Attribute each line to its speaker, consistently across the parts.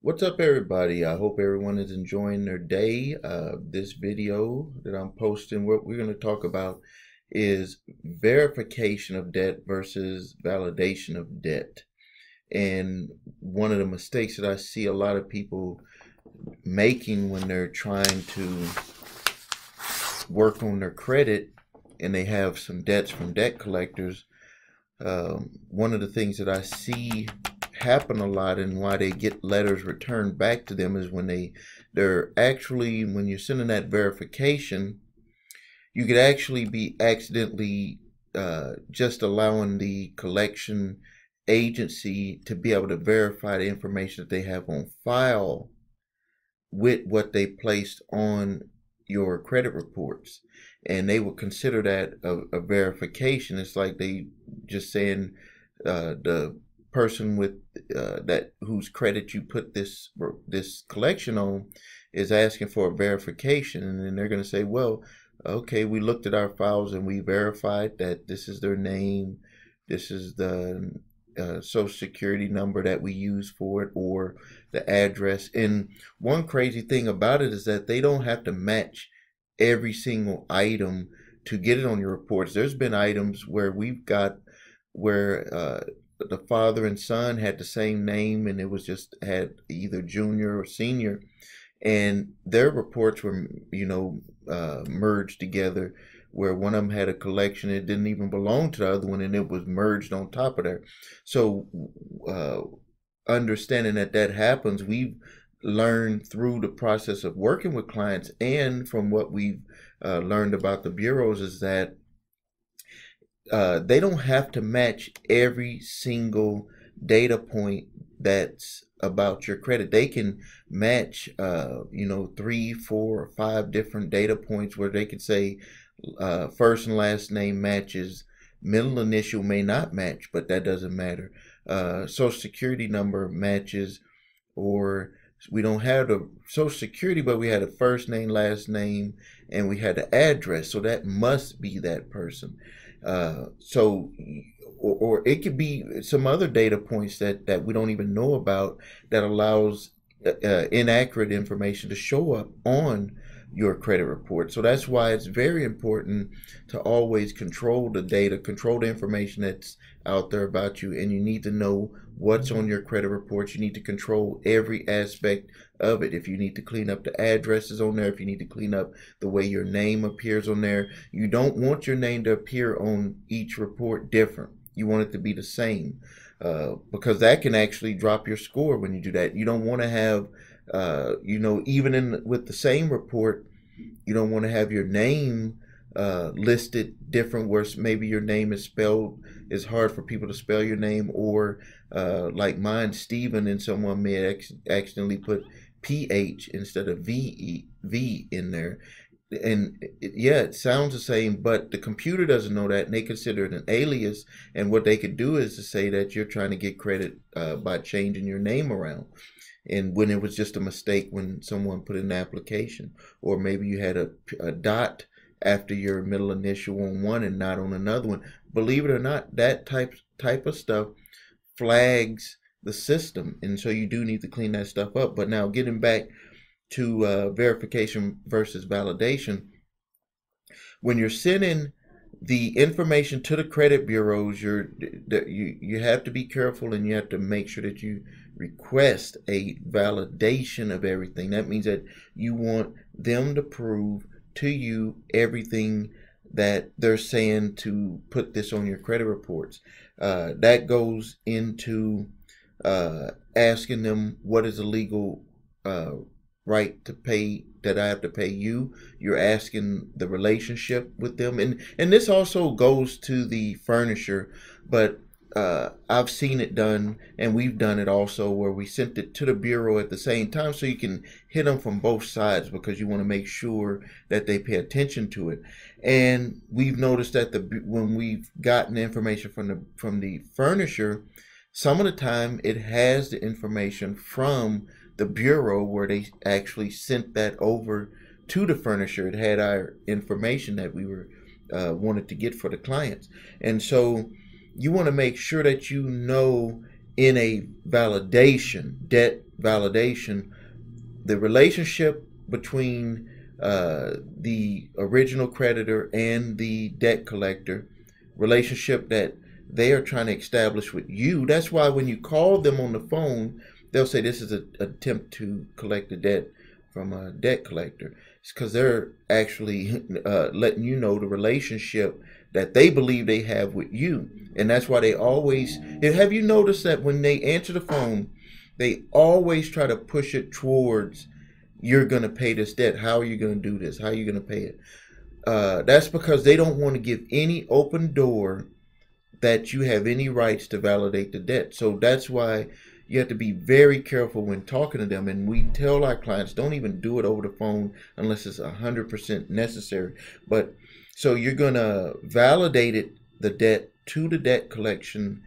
Speaker 1: What's up, everybody? I hope everyone is enjoying their day. This video that I'm posting, what we're going to talk about is verification of debt versus validation of debt. And one of the mistakes that I see a lot of people making when they're trying to work on their credit and they have some debts from debt collectors, one of the things that I see happen a lot and why they get letters returned back to them is when they're actually, when you're sending that verification, you could actually be accidentally just allowing the collection agency to be able to verify the information that they have on file with what they placed on your credit reports, and they would consider that a verification. It's like they just saying the person with that whose credit you put this collection on is asking for a verification, and then they're going to say, well, okay, we looked at our files and we verified that this is their name, this is the social security number that we use for it, or the address. And one crazy thing about it is that they don't have to match every single item to get it on your reports. There's been items where we've got where the father and son had the same name, and it was just had either junior or senior, and their reports were merged together, where one of them had a collection, it didn't even belong to the other one, and it was merged on top of there. So understanding that happens, we've learned through the process of working with clients and from what we've learned about the bureaus is that they don't have to match every single data point that's about your credit. They can match, 3, 4, or 5 different data points where they could say first and last name matches, middle initial may not match, but that doesn't matter. Social security number matches, or we don't have the social security, but we had a first name, last name, and we had the address, so that must be that person. Or it could be some other data points that we don't even know about that allows inaccurate information to show up on your credit report. So that's why it's very important to always control the data, control the information that's out there about you, and you need to know what's on your credit reports. You need to control every aspect of it. If you need to clean up the addresses on there, if you need to clean up the way your name appears on there, you don't want your name to appear on each report different. You want it to be the same, because that can actually drop your score when you do that. You don't want to have even with the same report, you don't want to have your name listed different, where maybe your name is spelled, it's hard for people to spell your name, or like mine, Stephen, and someone may accidentally put PH instead of V in there. And it sounds the same, but the computer doesn't know that, and they consider it an alias. And what they could do is to say that you're trying to get credit by changing your name around, and when it was just a mistake when someone put in an application, or maybe you had a dot after your middle initial on one and not on another one. Believe it or not, that type of stuff flags the system, and so you do need to clean that stuff up. But now, getting back to verification versus validation, when you're sending the information to the credit bureaus, you have to be careful, and you have to make sure that you request a validation of everything. That means that you want them to prove to you everything that they're saying to put this on your credit reports. That goes into asking them what is the legal right to pay that I have to pay you. You're asking the relationship with them, and this also goes to the furnisher, but I've seen it done, and we've done it also, where we sent it to the bureau at the same time, so you can hit them from both sides, because you want to make sure that they pay attention to it. And we've noticed that when we've gotten information from the furnisher, some of the time it has the information from the bureau where they actually sent that over to the furnisher. It had our information that we were wanted to get for the clients. And so you want to make sure that you know in a validation, debt validation, the relationship between the original creditor and the debt collector, relationship that they are trying to establish with you. That's why when you call them on the phone, they'll say this is an attempt to collect the debt from a debt collector. It's because they're actually letting you know the relationship that they believe they have with you. And that's why they always, have you noticed that when they answer the phone, they always try to push it towards, you're going to pay this debt. How are you going to do this? How are you going to pay it? That's because they don't want to give any open door that you have any rights to validate the debt. So that's why you have to be very careful when talking to them. And we tell our clients, don't even do it over the phone unless it's 100% necessary. But so you're going to validate it, the debt, to the debt collection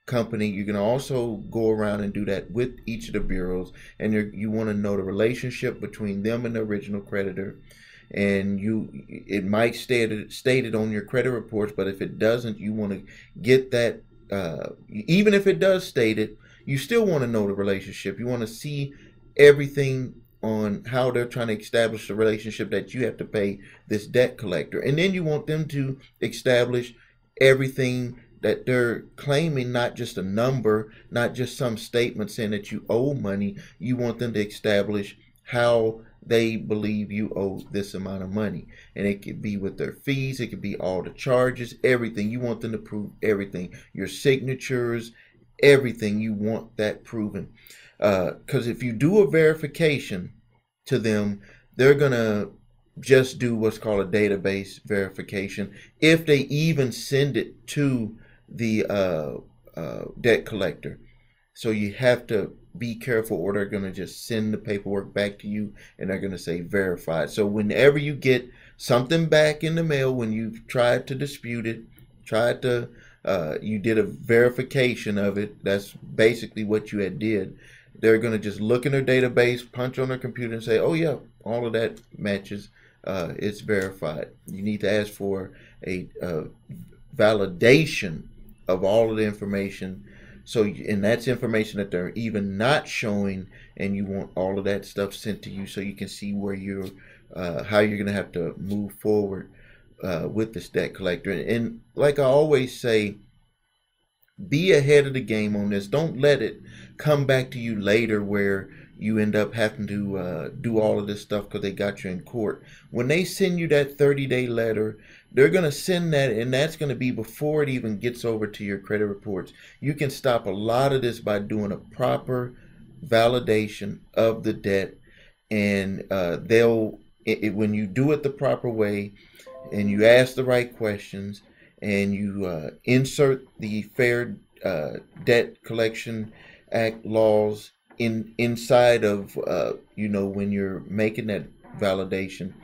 Speaker 1: company. You're going to also go around and do that with each of the bureaus. And you want to know the relationship between them and the original creditor. And it might stated on your credit reports, but if it doesn't, you want to get that. Even if it does state it, you still want to know the relationship. You want to see everything on how they're trying to establish the relationship that you have to pay this debt collector. And then you want them to establish everything that they're claiming, not just a number, not just some statement saying that you owe money. You want them to establish how they believe you owe this amount of money. And it could be with their fees, it could be all the charges, everything. You want them to prove everything. Your signatures, everything. You want that proven. Because if you do a verification to them, they're going to just do what's called a database verification, if they even send it to the debt collector. So you have to be careful, or they're going to just send the paperwork back to you and they're going to say verified. So whenever you get something back in the mail, when you've tried to dispute it, you did a verification of it, that's basically what you had did. They're going to just look in their database, punch on their computer and say, oh yeah, all of that matches. It's verified. You need to ask for a validation of all of the information. So, and that's information that they're even not showing, and you want all of that stuff sent to you so you can see where you're, how you're going to have to move forward with this debt collector. And like I always say, be ahead of the game on this. Don't let it come back to you later where you end up having to do all of this stuff because they got you in court. When they send you that 30-day letter, they're going to send that, and that's going to be before it even gets over to your credit reports. You can stop a lot of this by doing a proper validation of the debt, and when you do it the proper way and you ask the right questions and you insert the Fair Debt Collection Act laws inside of when you're making that validation,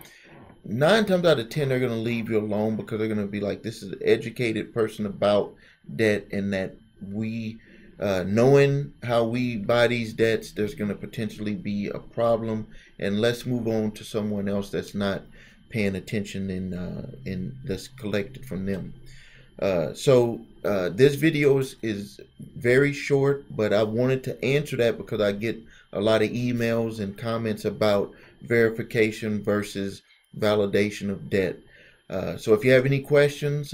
Speaker 1: 9 times out of 10 they're going to leave you alone, because they're going to be like, this is an educated person about debt, and that we knowing how we buy these debts, there's going to potentially be a problem, and let's move on to someone else that's not paying attention in that's collected from them. This video is very short, but I wanted to answer that because I get a lot of emails and comments about verification versus validation of debt. So if you have any questions,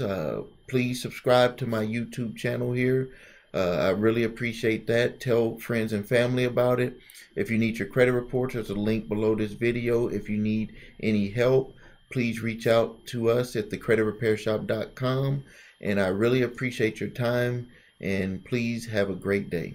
Speaker 1: please subscribe to my YouTube channel here. I really appreciate that. Tell friends and family about it. If you need your credit report, there's a link below this video. If you need any help, please reach out to us at thecreditrepairshop.com. And I really appreciate your time, and please have a great day.